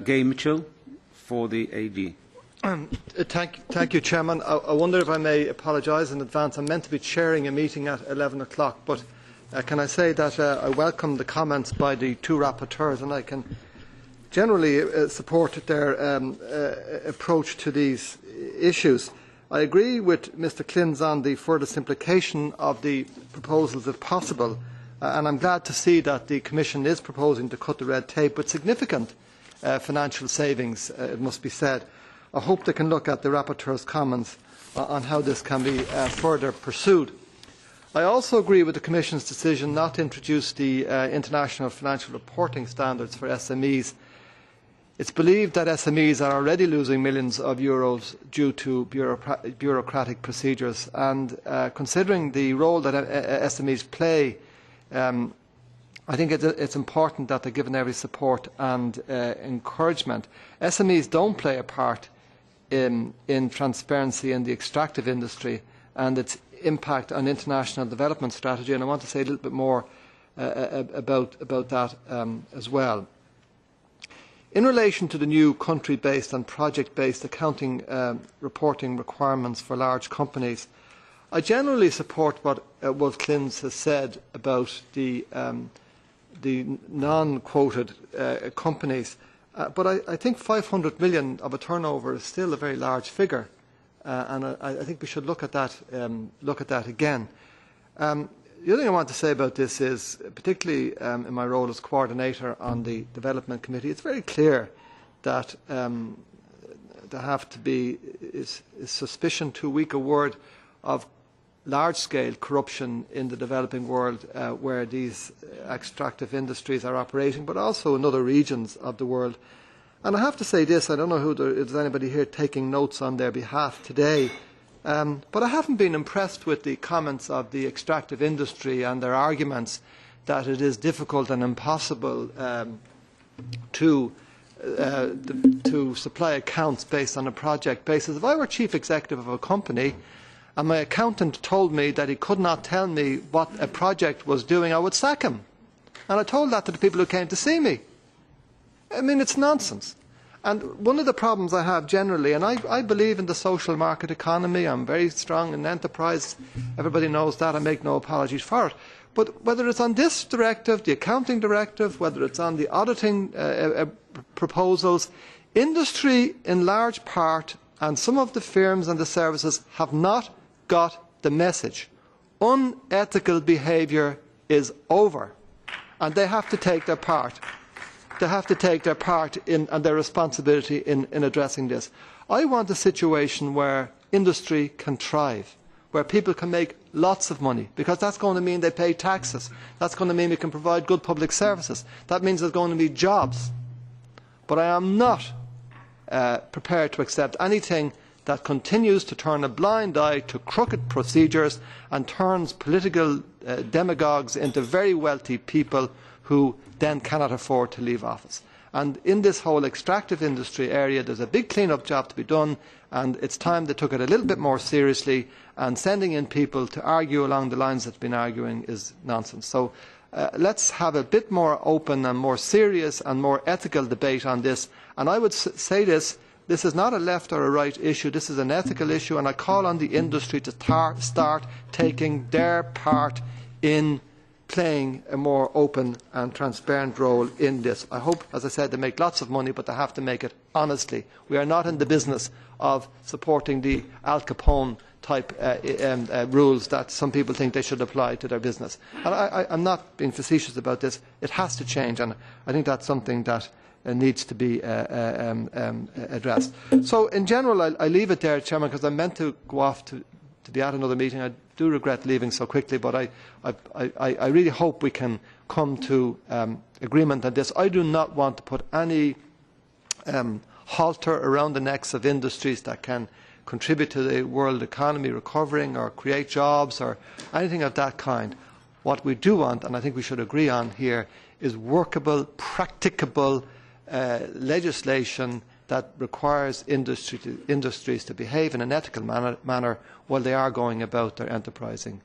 Gay Mitchell for the AD. Thank you, Chairman. I wonder if I may apologise in advance. I'm meant to be chairing a meeting at 11 o'clock, but can I say that I welcome the comments by the two rapporteurs, and I can generally support their approach to these issues. I agree with Mr Klinz on the further simplification of the proposals if possible, and I am glad to see that the Commission is proposing to cut the red tape with significant financial savings, it must be said. I hope they can look at the rapporteur's comments on how this can be further pursued. I also agree with the Commission's decision not to introduce the international financial reporting standards for SMEs. It is believed that SMEs are already losing millions of euros due to bureaucratic procedures, and considering the role that SMEs play, I think it is important that they are given every support and encouragement. SMEs do not play a part in transparency in the extractive industry and its impact on international development strategy, and I want to say a little bit more about that as well. In relation to the new country-based and project-based accounting reporting requirements for large companies, I generally support what Wolf Klinz has said about the non-quoted companies. But I think 500 million of a turnover is still a very large figure, and I think we should look at that again. The other thing I want to say about this is, particularly in my role as coordinator on the Development Committee, it's very clear that there have to be is suspicion too weak a word of large-scale corruption in the developing world where these extractive industries are operating, but also in other regions of the world. And I have to say this, I don't know if there's anybody here taking notes on their behalf today, but I haven't been impressed with the comments of the extractive industry and their arguments that it is difficult and impossible to supply accounts based on a project basis. If I were chief executive of a company and my accountant told me that he could not tell me what a project was doing, I would sack him. And I told that to the people who came to see me. I mean, it's nonsense. And one of the problems I have generally, and I believe in the social market economy, I'm very strong in enterprise, everybody knows that, I make no apologies for it. But whether it's on this directive, the accounting directive, whether it's on the auditing proposals, industry in large part and some of the firms and the services have not got the message. Unethical behaviour is over, and they have to take their part. They have to take their part and their responsibility in addressing this. I want a situation where industry can thrive, where people can make lots of money, because that's going to mean they pay taxes. That's going to mean we can provide good public services. That means there's going to be jobs. But I am not prepared to accept anything that continues to turn a blind eye to crooked procedures and turns political demagogues into very wealthy people who then cannot afford to leave office. And in this whole extractive industry area, there is a big clean-up job to be done, and it is time they took it a little bit more seriously, and sending in people to argue along the lines that have been arguing is nonsense. So let us have a bit more open and more serious and more ethical debate on this. And I would say this is not a left or a right issue, this is an ethical issue, and I call on the industry to start taking their part in playing a more open and transparent role in this. I hope, as I said, they make lots of money, but they have to make it honestly. We are not in the business of supporting the Al Capone type rules that some people think they should apply to their business. And I am not being facetious about this. It has to change, and I think that's something that needs to be addressed. So in general, I leave it there, Chairman, because I meant to go off to be at another meeting. I do regret leaving so quickly, but I really hope we can come to agreement on this. I do not want to put any halter around the necks of industries that can contribute to the world economy recovering or create jobs or anything of that kind. What we do want, and I think we should agree on here, is workable, practicable legislation that requires industries to behave in an ethical manner while they are going about their enterprising